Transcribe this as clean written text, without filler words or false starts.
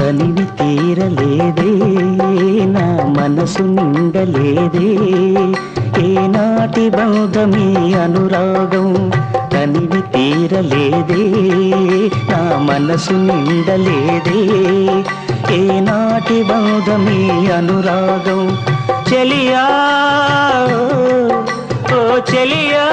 తనివి తీరలేదే నా మనసు నిండలేదే ఏనాటి బంధమీ అనురాగం తనివి తీరలేదే నా మనసు నిండలేదే ఏనాటి బంధమీ అనురాగం చెలియా ఓ చెలియా